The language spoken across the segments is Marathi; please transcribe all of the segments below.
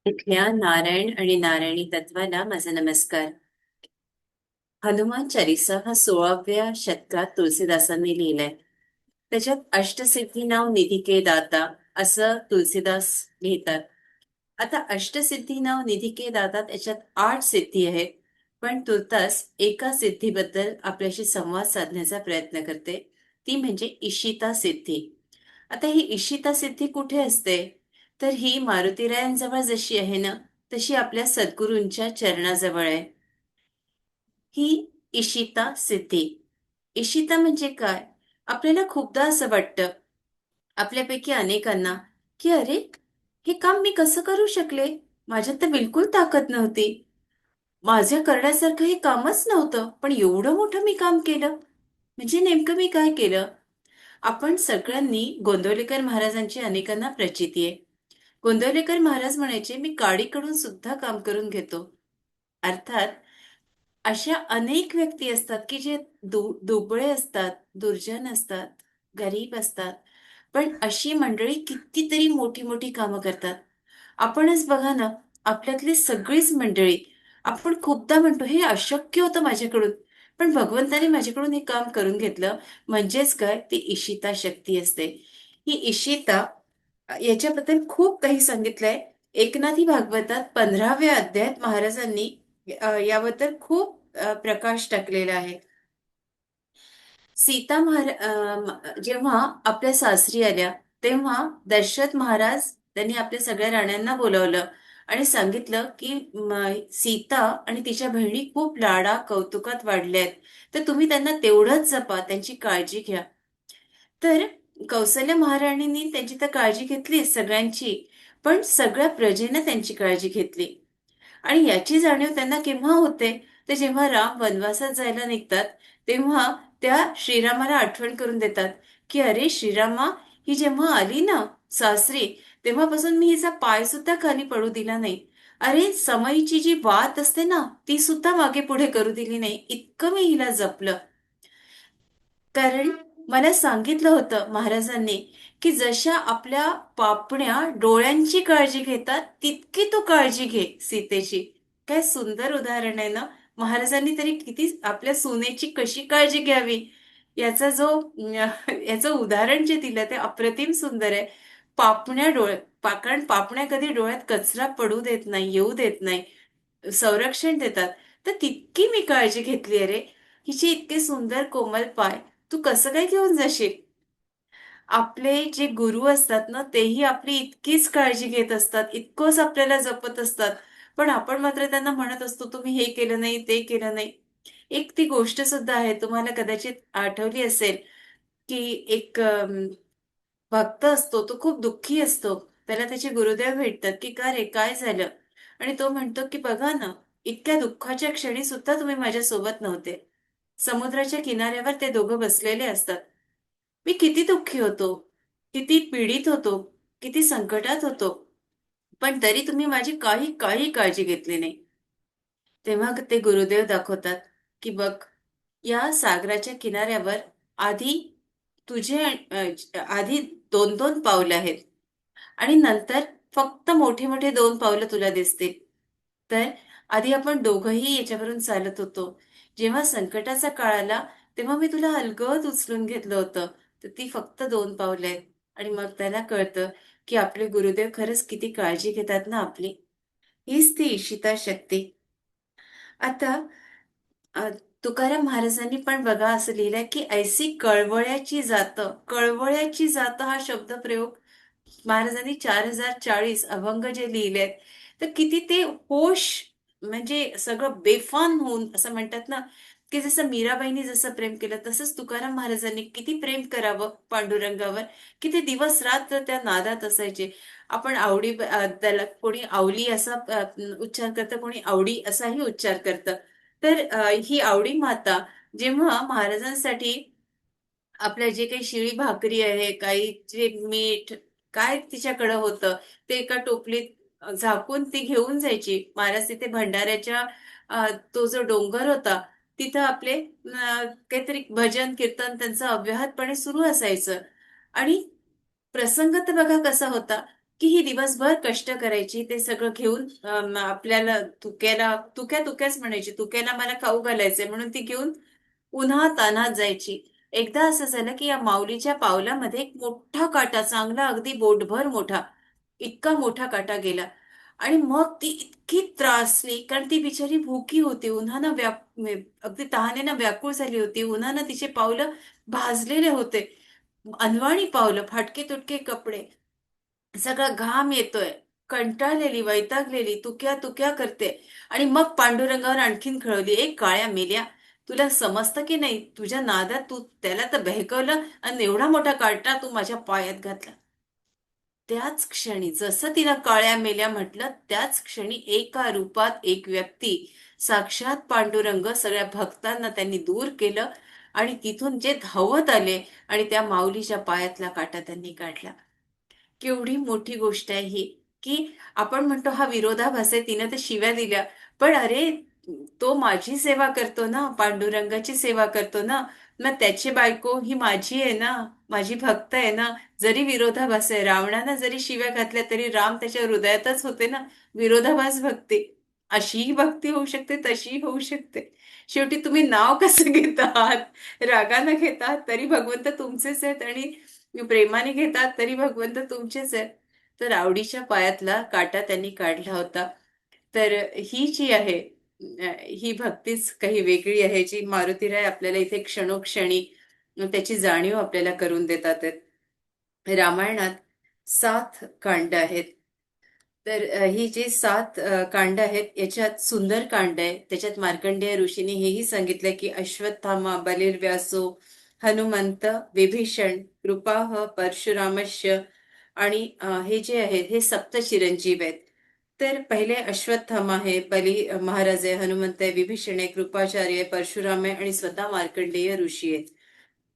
इथल्या नारायण आणि नारायणी तत्वाला माझा नमस्कार. हनुमान चालीसा हा 16व्या शतकात तुलसीदासांनी लिहिलाय. त्याच्यात अष्टसिद्धी नाव निधी के दाता असं तुलसीदास लिहितात. आता अष्टसिद्धी नाव निधी के दाता त्याच्यात 8 सिद्धी आहेत. पण तुर्तास एका सिद्धीबद्दल आपल्याशी संवाद साधण्याचा प्रयत्न करते. ती म्हणजे इशिता सिद्धी. आता ही इशिता सिद्धी कुठे असते? तर ही मारुतीरायांजवळ जशी आहे ना, तशी आपल्या सद्गुरूंच्या चरणाजवळ आहे. ही इशिता सिद्धी. इशिता म्हणजे काय? आपल्याला खूपदा असं वाटतं, आपल्यापैकी अनेकांना, की अरे, हे काम मी कसं करू शकले? माझ्यात तर बिलकुल ताकद नव्हती. माझ्या करण्यासारखं हे कामच नव्हतं, पण एवढं मोठं मी काम केलं. म्हणजे नेमकं मी काय केलं? आपण सगळ्यांनी गोंदवलेकर महाराजांची अनेकांना प्रचिती आहे. गोंदवलेकर महाराज म्हणायचे, मी काडीकडून सुद्धा काम करून घेतो. अर्थात अशा अनेक व्यक्ती असतात की जे दुबळे असतात, दुर्जन असतात, गरीब असतात. पण अशी मंडळी कितीतरी मोठी मोठी कामं करतात. आपणच बघा ना, आपल्यातली सगळीच मंडळी, आपण खूपदा म्हणतो हे अशक्य होतं माझ्याकडून, पण भगवंताने माझ्याकडून हे काम करून घेतलं. म्हणजेच काय, ती इशिता शक्ती असते. ही इशिता याच्याबद्दल खूप काही सांगितलंय. एकनाथी भागवतात 15व्या अध्यायात महाराजांनी याबद्दल खूप प्रकाश टाकलेला आहे. जेव्हा आपल्या सासरी आल्या, तेव्हा दशरथ महाराज त्यांनी आपल्या सगळ्या राण्यांना बोलावलं आणि सांगितलं की सीता आणि तिच्या बहिणी खूप लाडा कौतुकात वाढल्या आहेत, तर तुम्ही त्यांना तेवढंच जपा, त्यांची काळजी घ्या. तर कौसल्य महाराणींनी त्यांची तर काळजी घेतली सगळ्यांची, पण सगळ्या प्रजेनं त्यांची काळजी घेतली. आणि याची जाणीव त्यांना केव्हा होते? तर जेव्हा राम वनवासात जायला निघतात, तेव्हा त्या श्रीरामाला आठवण करून देतात की अरे श्रीरामा, ही जेव्हा आली ना सासरी, तेव्हापासून मी हिचा पाय सुद्धा खाली पडू दिला नाही. अरे समईची जी वात असते ना, ती सुद्धा मागे पुढे करू दिली नाही, इतकं मी हिला जपलं. कारण मला सांगितलं होतं महाराजांनी की जशा आपल्या पापण्या डोळ्यांची काळजी घेतात, तितकी तू काळजी घे सीतेची. काय सुंदर उदाहरण आहे ना. महाराजांनी तरी किती आपल्या सुनेची कशी काळजी घ्यावी याचं उदाहरण जे दिलं ते अप्रतिम सुंदर आहे. पापण्या डोळे कारण पापण्या कधी डोळ्यात कचरा पडू देत नाही, येऊ देत नाही, संरक्षण देतात. तर तितकी मी काळजी घेतली. अरे, हिचे इतके सुंदर कोमल पाय तू कसं काय घेऊन जाशील? आपले जे गुरु असतात ना, तेही आपली इतकीच काळजी घेत असतात, इतकंच आपल्याला जपत असतात. पण आपण मात्र त्यांना म्हणत असतो, तुम्ही हे केलं नाही, ते केलं नाही. एक ती गोष्ट सुद्धा आहे, तुम्हाला कदाचित आठवली असेल, की एक भक्त असतो, तो खूप दुःखी असतो. त्याला त्याचे गुरुदेव भेटतात, की का रे, काय झालं? आणि तो म्हणतो, की बघा ना, इतक्या दुःखाच्या क्षणी सुद्धा तुम्ही माझ्या सोबत नव्हते. समुद्राच्या किनाऱ्यावर ते दोघं बसलेले असतात. मी किती दुःखी होतो, किती पीडित होतो, किती संकटात होतो, पण तरी तुम्ही माझी काही काही काळजी घेतली नाही. तेव्हा ते गुरुदेव दाखवतात, की बघ, या सागराच्या किनाऱ्यावर आधी तुझे आधी 2-2 पावलं आहेत आणि नंतर फक्त मोठे मोठे 2 पावलं तुला दिसतील. तर आधी आपण दोघंही याच्यावरून चालत होतो. जेव्हा संकटाचा काळ आला, तेव्हा मी तुला अलगद उचलून घेतलं होतं. तर ती फक्त 2 पावलं आहेत. आणि मग त्याला कळतं की आपले गुरुदेव खरंच किती काळजी घेतात ना आपली. हीच ती इशिता शक्ती. आता अ, तुकाराम महाराजांनी पण बघा असं लिहिलंय की ऐसी कळवळ्याची जात. कळवळ्याची जात हा शब्दप्रयोग महाराजांनी 4040 अभंग जे लिहिलेत, तर किती ते होश, म्हणजे सगळं बेफान होऊन असं म्हणतात ना, की जसं मीराबाईंनी जसं प्रेम केलं, तसंच तुकाराम महाराजांनी किती प्रेम करावं पांडुरंगावर, की ते दिवस रात्र त्या नादात असायचे. आपण त्याला कोणी आवली असा उच्चार करतं, कोणी आवडी असाही उच्चार करतं. तर ही आवडी माता जेव्हा महाराजांसाठी आपल्या जे काही शिळी भाकरी आहे, काही जे मीठ, काय तिच्याकडं होतं, ते एका टोपलीत झाकून ती घेऊन जायची. महाराज तिथे भंडाऱ्याच्या तो जो डोंगर होता, तिथं आपले काहीतरी भजन, कीर्तन त्यांचं अव्याहतपणे सुरू असायचं. आणि प्रसंग तर बघा कसा होता, की ही दिवसभर कष्ट करायची, ते सगळं घेऊन आपल्याला तुक्याच म्हणायची, तुक्याला मला खाऊ घालायचंय म्हणून ती घेऊन उन्हातान्हात जायची. एकदा असं झालं की या माऊलीच्या पावलामध्ये एक मोठा काटा, चांगला अगदी बोटभर मोठा, इतका मोठा काटा गेला. आणि मग ती इतकी त्रासली, कारण ती बिचारी भुकी होती, अगदी तहानेनं व्याकुळ झाली होती. उन्हानं तिचे पावलं भाजलेले होते, अनवाणी पावलं, फाटके तुटके कपडे, सगळा घाम येतोय, कंटाळलेली, वैतागलेली, तुक्या तुक्या करते. आणि मग पांडुरंगावर आणखीन खळवली, "ए काळ्या मेल्या, तुला समजतं की नाही? तुझ्या नादात तू त्याला तर बहकवलं आणि एवढा मोठा काटा तू माझ्या पायात घातला." त्याच क्षणी, जसं तिला काळ्या मेल्या म्हटलं, त्याच क्षणी एका रूपात एक व्यक्ती, साक्षात पांडुरंग, सगळ्या भक्तांना त्यांनी दूर केलं आणि तिथून जे धावत आले आणि त्या माऊलीच्या पायातला काटा त्यांनी काढला. केवढी मोठी गोष्ट आहे ही, की आपण म्हणतो हा विरोधाभास आहे, तिनं तर शिव्या दिल्या. पण अरे, तो माझी सेवा करतो ना, पांडुरंगाची सेवा करतो ना, मग त्याची बायको ही माझी आहे ना, माझी भक्त आहे ना. जरी विरोधाभास आहे, रावणानं जरी शिव्या घातल्या तरी राम त्याच्या हृदयातच होते ना. विरोधाभास भक्ती, अशीही भक्ती होऊ शकते, तशीही होऊ शकते. शेवटी तुम्ही नाव कसं घेतात, रागानं घेतात तरी भगवंत तुमचेच आहेत, आणि प्रेमाने घेतात तरी भगवंत तुमचेच आहेत. तर आवडीच्या पायातला काटा त्यांनी काढला होता. तर ही जी आहे, ही भक्तीच काही वेगळी आहे, जी मारुतीराय आपल्याला इथे क्षणोक्षणी त्याची जाणीव आपल्याला करून देतात आहेत. रामायणात 7 कांड आहेत. तर ही जी 7 कांड आहेत, याच्यात सुंदर कांड आहे. त्याच्यात मार्कंडेय ऋषींनी हेही सांगितलं की अश्वत्थामा बलिर्व्यासो हनुमंत विभीषण कृपाह परशुरामस्य, आणि हे जे आहेत हे सप्त चिरंजीव आहेत. तर पहिले अश्वत्थामा आहे, बली महाराज आहे, हनुमंत आहे, विभीषण आहे, कृपाचार्य आहे, परशुराम आहे आणि स्वतः मार्कंडेय ऋषी आहेत.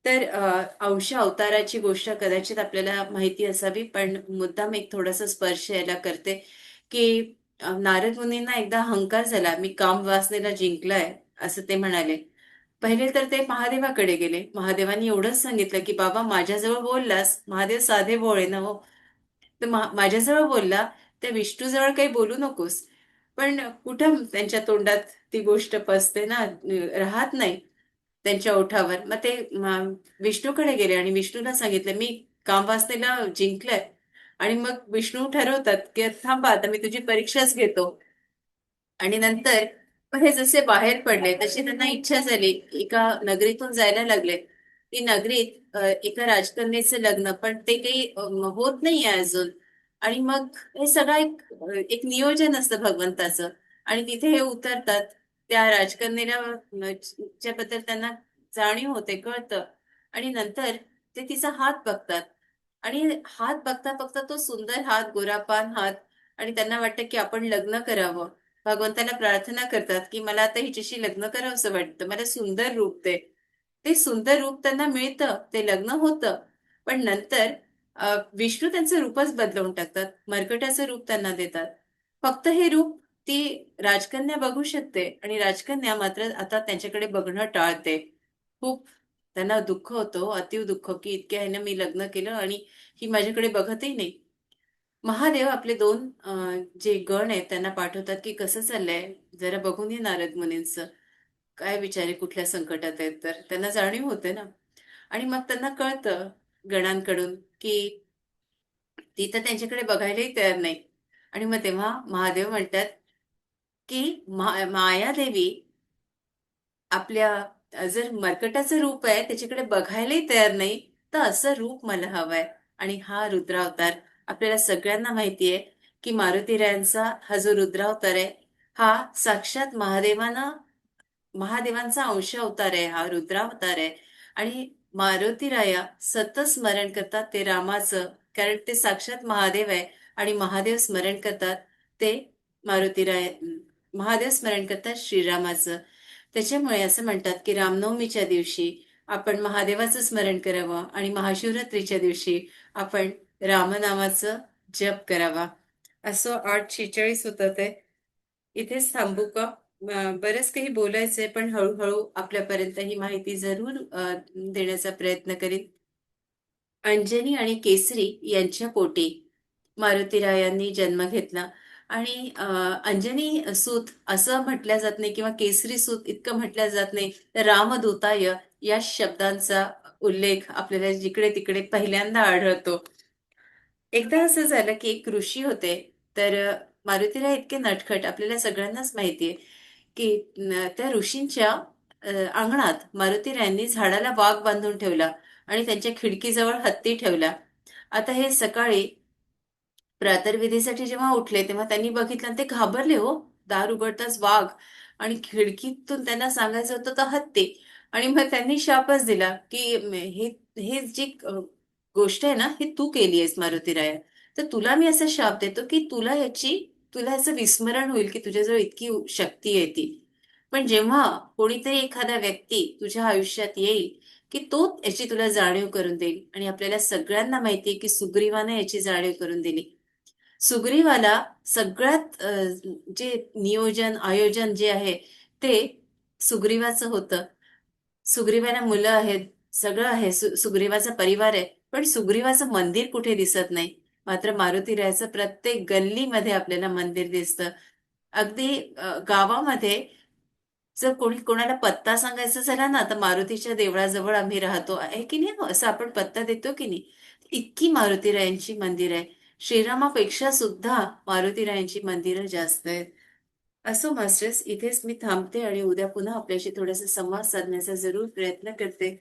तर अंश अवताराची गोष्ट कदाचित आपल्याला माहिती असावी, पण मुद्दाम एक थोडासा स्पर्श यायला करते, की नारद मुनींना एकदा अहंकार झाला, मी काम वासनेला जिंकलाय, असं ते म्हणाले. पहिले तर ते महादेवाकडे गेले. महादेवांनी एवढंच सांगितलं, की "बाबा माझ्याजवळ बोललास." महादेव साधे भोळे ना हो. तर माझ्याजवळ बोलला, त्या विष्णूजवळ काही बोलू नकोस. पण कुठं त्यांच्या तोंडात ती गोष्ट पचते ना, राहत नाही त्यांच्या ओठावर. मग ते विष्णूकडे गेले आणि विष्णूला सांगितलं, "मी कामवासनेला जिंकलंय." आणि मग विष्णू ठरवतात, की "थांबा, आता मी तुझी परीक्षाच घेतो." आणि नंतर हे जसे बाहेर पडले तशी त्यांना इच्छा झाली, एका नगरीतून जायला लागले. ती नगरीत एका राजकन्येचं लग्न, पण ते काही होत नाहीये अजून. आणि मग हे सगळं एक नियोजन असतं भगवंताचं. आणि तिथे हे उतरतात. त्या राजकन्येला च्याबद्दल त्यांना जाणीव होते, कळतं. आणि नंतर ते तिचा हात बघतात. आणि हात बघता बघता तो सुंदर हात, गोरापान हात, आणि त्यांना वाटतं की आपण लग्न करावं. भगवंताला प्रार्थना करतात, की मला आता हिच्याशी लग्न करावंसं वाटतं. मला सुंदर रूप दे. ते सुंदर रूप त्यांना मिळतं. ते लग्न होतं. पण नंतर विष्णू त्यांचं रूपच बदलवून टाकतात. मरकटाचं रूप त्यांना देतात. फक्त हे रूप ती राजकन्या बघू शकते आणि राजकन्या मात्र आता त्यांच्याकडे बघणं टाळते. खूप त्यांना दुःख होतं, अतीव दुःख, की इतक्या ह्यानं मी लग्न केलं आणि ही माझ्याकडे बघतही नाही. महादेव आपले 2 जे गण आहेत त्यांना पाठवतात, की कसं चाललंय? जरा बघून ये नारद मुनींचं. काय बिचारे कुठल्या संकटात आहेत तर. त्यांना जाणीव होते ना. आणि मग त्यांना कळतं गणांकडून, की ती तर त्यांच्याकडे बघायलाही तयार नाही. आणि मग तेव्हा महादेव म्हणतात, की मायादेवी आपल्या जर मर्कटाचं रूप आहे, त्याच्याकडे बघायलाही तयार नाही, तर असं रूप मला हवंय. आणि हा रुद्रावतार आपल्याला सगळ्यांना माहिती आहे, की मारुतीरायांचा हा जो रुद्रावतार आहे, हा साक्षात महादेवांचा अंश अवतार आहे, हा रुद्रावतार आहे. आणि मारुतीराया सतत स्मरण करतात ते रामाचं, कारण ते साक्षात महादेव आहे. आणि ते मारुतीराय महादेव स्मरण करतात श्रीरामाचं. त्याच्यामुळे असं म्हणतात, की रामनवमीच्या दिवशी आपण महादेवाचं स्मरण करावं आणि महाशिवरात्रीच्या दिवशी आपण रामनामाचं जप करावा. असं 8:46 होतं ते. इथेच थांबू का? बरंच काही बोलायचंय, पण हळूहळू आपल्यापर्यंत ही माहिती जरूर देण्याचा प्रयत्न करीन. अंजनी आणि केसरी यांच्या पोटी मारुतीरायांनी जन्म घेतला. आणि अंजनी सूत असं म्हटलं जात नाही किंवा केसरी सूत इतकं म्हटलं जात नाही, तर रामदूताय या शब्दांचा उल्लेख आपल्याला जिकडे तिकडे पहिल्यांदा आढळतो. एकदा असं झालं की एक ऋषी होते. तर मारुतीराय इतके नटखट आपल्याला सगळ्यांनाच माहितीये की त्या ऋषींच्या अंगणात मारुतीरायांनी झाडाला वाघ बांधून ठेवला आणि त्यांच्या खिडकीजवळ हत्ती ठेवला. आता हे सकाळी प्रातर्विधीसाठी जेव्हा उठले तेव्हा त्यांनी बघितलं आणि ते घाबरले हो. दार उघडताच वाघ आणि खिडकीतून त्यांना सांगायचं होतं तर हत्ती. आणि मग त्यांनी शापच दिला की हे हे जी गोष्ट आहे ना, ही तू केली आहेस मारुतीराया. तर तुला मी असा शाप देतो की तुला याचं विस्मरण होईल की तुझ्याजवळ इतकी शक्ती आहे ती. पण जेव्हा कोणीतरी एखादा व्यक्ती तुझ्या आयुष्यात येईल की तो याची तुला जाणीव करून देईल. आणि आपल्याला सगळ्यांना माहितीये की सुग्रीवाने याची जाणीव करून दिली. सुग्रीवाला सगळ्यात जे नियोजन आयोजन जे आहे ते सुग्रीवाचं होतं. सुग्रीवाला मुलं आहेत, सगळं आहे, सुग्रीवाचा परिवार आहे, पण सुग्रीवाचं मंदिर कुठे दिसत नाही. मात्र मारुतीरायाचं प्रत्येक गल्लीमध्ये आपल्याला मंदिर दिसतं. अगदी गावामध्ये जर कोणी कोणाला पत्ता सांगायचा झाला ना, तर मारुतीच्या देवळाजवळ आम्ही राहतो आहे की नाही हो, असं आपण पत्ता देतो की नाही. इतकी मारुतीरायांची मंदिर आहे. श्रीरामापेक्षा सुद्धा मारुतीरायांची मंदिरं जास्त आहेत. असो मास्टर्स, इथेच मी थांबते आणि उद्या पुन्हा आपल्याशी थोडासा संवाद साधण्याचा जरूर प्रयत्न करते.